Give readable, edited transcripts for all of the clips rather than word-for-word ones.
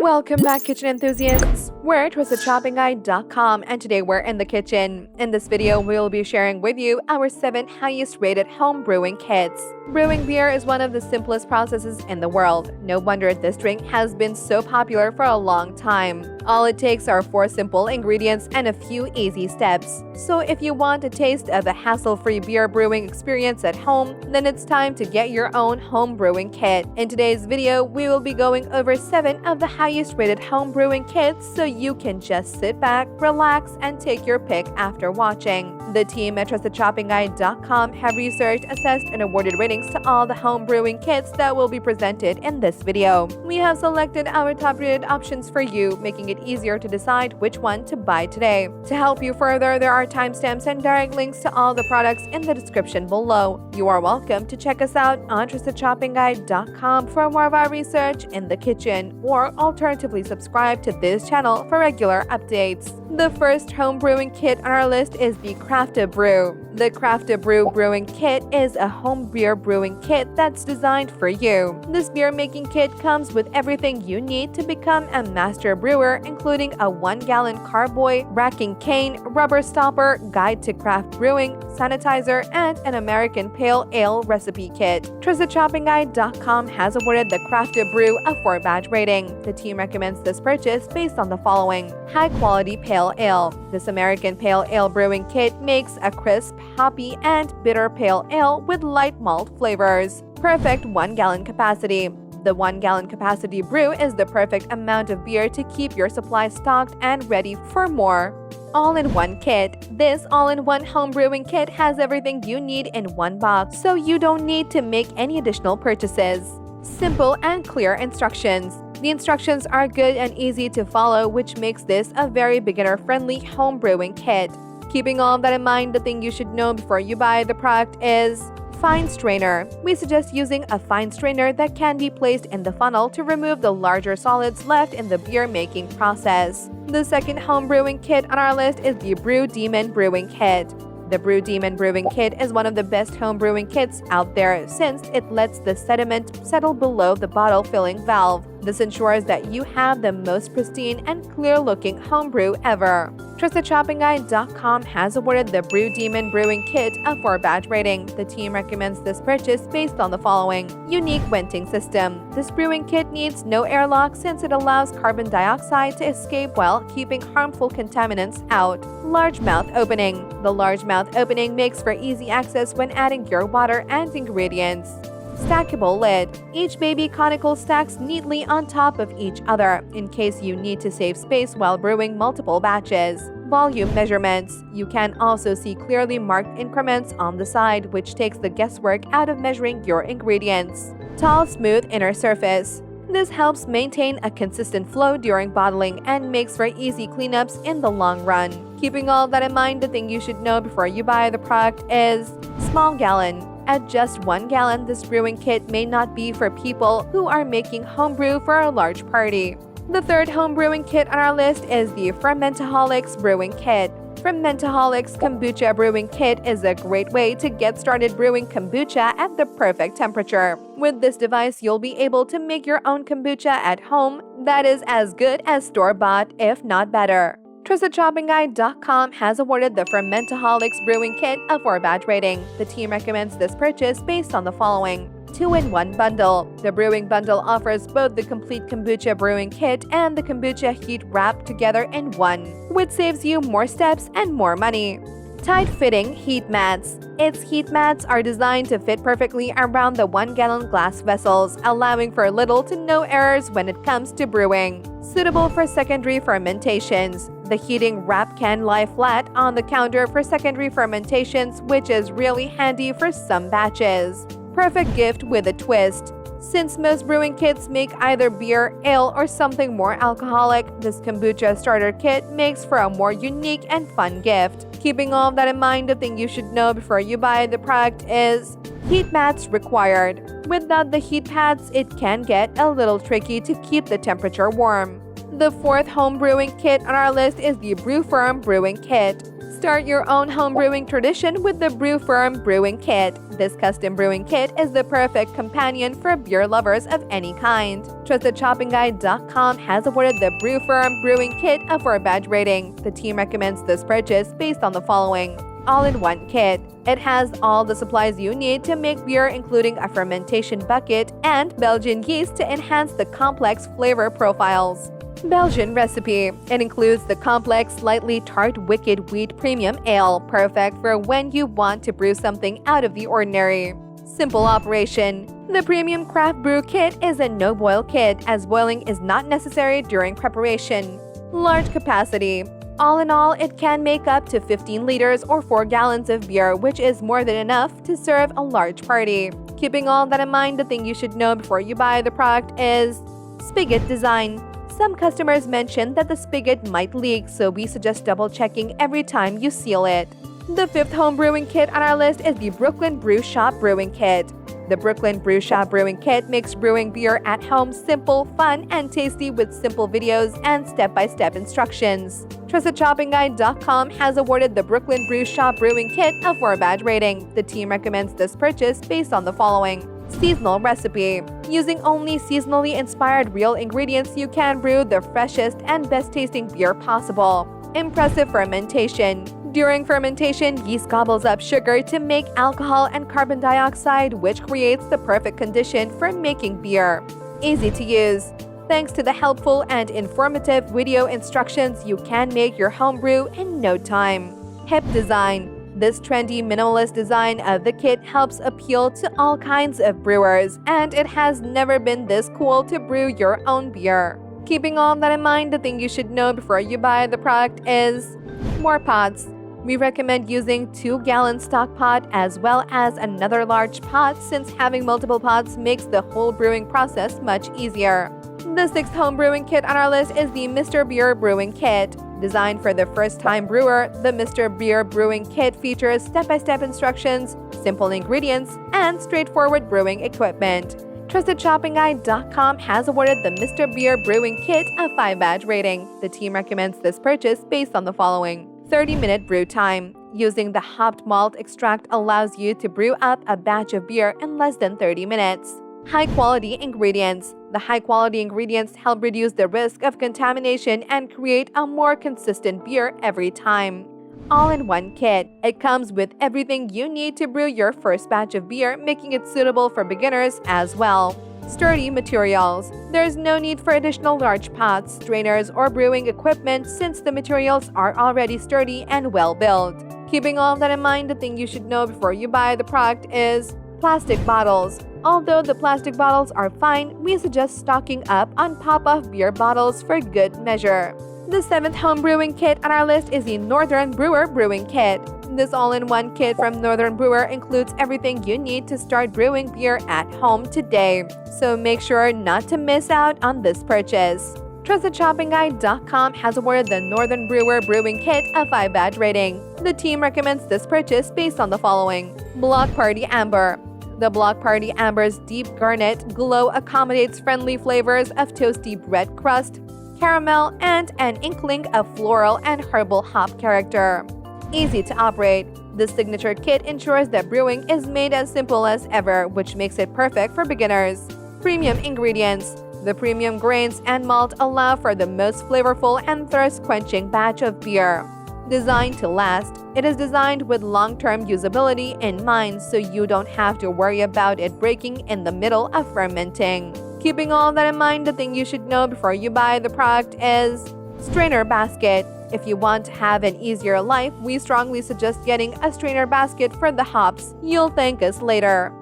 Welcome back, kitchen enthusiasts. We're at TrustedShoppingGuide.com, and today we're in the kitchen. In this video, we'll be sharing with you our 7 highest rated home brewing kits. Brewing beer is one of the simplest processes in the world. No wonder this drink has been so popular for a long time. All it takes are 4 simple ingredients and a few easy steps. So if you want a taste of a hassle-free beer brewing experience at home, then it's time to get your own home brewing kit. In today's video, we will be going over 7 of the highest rated home brewing kits, so you can just sit back, relax, and take your pick after watching. The team at TrustedShoppingGuide.com have researched, assessed, and awarded ratings to all the home brewing kits that will be presented in this video. We have selected our top rated options for you, making it easier to decide which one to buy today. To help you further, there are timestamps and direct links to all the products in the description below. You are welcome to check us out on TrustedShoppingGuide.com for more of our research in the kitchen, or alternatively subscribe to this channel for regular updates. The first home brewing kit on our list is the A Brew. The A Brew Brewing Kit is a home beer brewing kit that's designed for you. This beer making kit comes with everything you need to become a master brewer, including a 1-gallon carboy, racking cane, rubber stopper, guide to craft brewing, sanitizer, and an American Pale Ale recipe kit. TrustedShoppingGuide.com has awarded the A Brew a 4-badge rating. The team recommends this purchase based on the following: high-quality pale ale. This American Pale Ale brewing kit makes a crisp, hoppy, and bitter pale ale with light malt flavors. Perfect 1-gallon capacity. The 1-gallon capacity brew is the perfect amount of beer to keep your supply stocked and ready for more. All-in-one kit. This all-in-one home brewing kit has everything you need in one box, so you don't need to make any additional purchases. Simple and clear instructions. The instructions are good and easy to follow, which makes this a very beginner-friendly home brewing kit. Keeping all of that in mind, the thing you should know before you buy the product is fine strainer. We suggest using a fine strainer that can be placed in the funnel to remove the larger solids left in the beer making process. The second home brewing kit on our list is the BrewDemon Brewing Kit. The BrewDemon Brewing Kit is one of the best home brewing kits out there, since it lets the sediment settle below the bottle filling valve. This ensures that you have the most pristine and clear-looking homebrew ever. TrustedShoppingGuide.com has awarded the BrewDemon Brewing Kit a 4-badge rating. The team recommends this purchase based on the following: unique venting system. This brewing kit needs no airlock, since it allows carbon dioxide to escape while keeping harmful contaminants out. Large mouth opening. The large mouth opening makes for easy access when adding your water and ingredients. Stackable lid. Each baby conical stacks neatly on top of each other, in case you need to save space while brewing multiple batches. Volume measurements. You can also see clearly marked increments on the side, which takes the guesswork out of measuring your ingredients. Tall, smooth inner surface. This helps maintain a consistent flow during bottling and makes for easy cleanups in the long run. Keeping all that in mind, the thing you should know before you buy the product is small gallon. At just 1 gallon, this brewing kit may not be for people who are making homebrew for a large party. The third home brewing kit on our list is the Fermentaholics Brewing Kit. Fermentaholics Kombucha Brewing Kit is a great way to get started brewing kombucha at the perfect temperature. With this device, you'll be able to make your own kombucha at home that is as good as store-bought, if not better. TrustedShoppingGuide.com has awarded the Fermentaholics Brewing Kit a 4-badge rating. The team recommends this purchase based on the following: 2-in-1 bundle. The brewing bundle offers both the complete kombucha brewing kit and the kombucha heat wrap together in one, which saves you more steps and more money. Tight-fitting heat mats. Its heat mats are designed to fit perfectly around the 1-gallon glass vessels, allowing for little to no errors when it comes to brewing. Suitable for secondary fermentations. The heating wrap can lie flat on the counter for secondary fermentations, which is really handy for some batches. Perfect gift with a twist. Since most brewing kits make either beer, ale, or something more alcoholic, this kombucha starter kit makes for a more unique and fun gift. Keeping all of that in mind, the thing you should know before you buy the product is heat mats required. Without the heat pads, it can get a little tricky to keep the temperature warm. The fourth home brewing kit on our list is the Brewferm Brewing Kit. Start your own home brewing tradition with the Brewferm Brewing Kit. This custom brewing kit is the perfect companion for beer lovers of any kind. TrustedShoppingGuide.com has awarded the Brewferm Brewing Kit a 4-badge rating. The team recommends this purchase based on the following: all-in-one kit. It has all the supplies you need to make beer, including a fermentation bucket and Belgian yeast to enhance the complex flavor profiles. Belgian recipe. It includes the complex, slightly tart Wicked Wheat Premium Ale, perfect for when you want to brew something out of the ordinary. Simple operation. The Premium Craft Brew Kit is a no-boil kit, as boiling is not necessary during preparation. Large capacity. All in all, it can make up to 15 liters or 4 gallons of beer, which is more than enough to serve a large party. Keeping all that in mind, the thing you should know before you buy the product is spigot design. Some customers mentioned that the spigot might leak, so we suggest double-checking every time you seal it. The 5th home brewing kit on our list is the Brooklyn Brew Shop Brewing Kit. The Brooklyn Brew Shop Brewing Kit makes brewing beer at home simple, fun, and tasty with simple videos and step-by-step instructions. TrustedShoppingGuide.com has awarded the Brooklyn Brew Shop Brewing Kit a 4-badge rating. The team recommends this purchase based on the following: seasonal recipe. Using only seasonally inspired real ingredients, you can brew the freshest and best-tasting beer possible. Impressive fermentation. During fermentation, yeast gobbles up sugar to make alcohol and carbon dioxide, which creates the perfect condition for making beer. Easy to use. Thanks to the helpful and informative video instructions, you can make your home brew in no time. Hip design. This trendy minimalist design of the kit helps appeal to all kinds of brewers, and it has never been this cool to brew your own beer. Keeping all that in mind, the thing you should know before you buy the product is more pots. We recommend using 2-gallon stock pot as well as another large pot, since having multiple pots makes the whole brewing process much easier. The 6th home brewing kit on our list is the Mr. Beer Brewing Kit. Designed for the first-time brewer, the Mr. Beer Brewing Kit features step-by-step instructions, simple ingredients, and straightforward brewing equipment. TrustedShoppingGuide.com has awarded the Mr. Beer Brewing Kit a 5-badge rating. The team recommends this purchase based on the following: 30-minute brew time. Using the hopped malt extract allows you to brew up a batch of beer in less than 30 minutes. High-quality ingredients. The high-quality ingredients help reduce the risk of contamination and create a more consistent beer every time. All-in-one kit. It comes with everything you need to brew your first batch of beer, making it suitable for beginners as well. Sturdy materials. There's no need for additional large pots, strainers, or brewing equipment, since the materials are already sturdy and well-built. Keeping all that in mind, the thing you should know before you buy the product is plastic bottles. Although the plastic bottles are fine, we suggest stocking up on pop-off beer bottles for good measure. The 7th home brewing kit on our list is the Northern Brewer Brewing Kit. This all-in-one kit from Northern Brewer includes everything you need to start brewing beer at home today, so make sure not to miss out on this purchase. TrustedShoppingGuide.com has awarded the Northern Brewer Brewing Kit a 5-badge rating. The team recommends this purchase based on the following: Block Party Amber. The Block Party Amber's deep garnet glow accommodates friendly flavors of toasty bread crust, caramel, and an inkling of floral and herbal hop character. Easy to operate. This signature kit ensures that brewing is made as simple as ever, which makes it perfect for beginners. Premium ingredients. The premium grains and malt allow for the most flavorful and thirst-quenching batch of beer. Designed to last. It is designed with long-term usability in mind, so you don't have to worry about it breaking in the middle of fermenting. Keeping all that in mind, the thing you should know before you buy the product is strainer basket. If you want to have an easier life, we strongly suggest getting a strainer basket for the hops. You'll thank us later.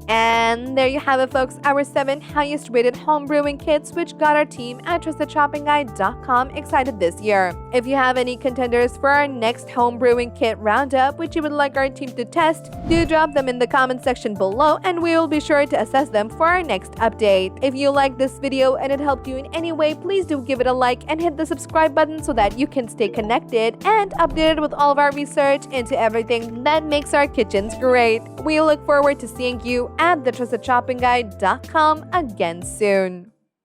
And there you have it, folks, our 7 highest rated home brewing kits, which got our team at TrustedShoppingGuide.com excited this year. If you have any contenders for our next home brewing kit roundup, which you would like our team to test, do drop them in the comment section below, and we will be sure to assess them for our next update. If you liked this video and it helped you in any way, please do give it a like and hit the subscribe button so that you can stay connected and updated with all of our research into everything that makes our kitchens great. We look forward to seeing you at the TrustedShoppingGuide.com again soon.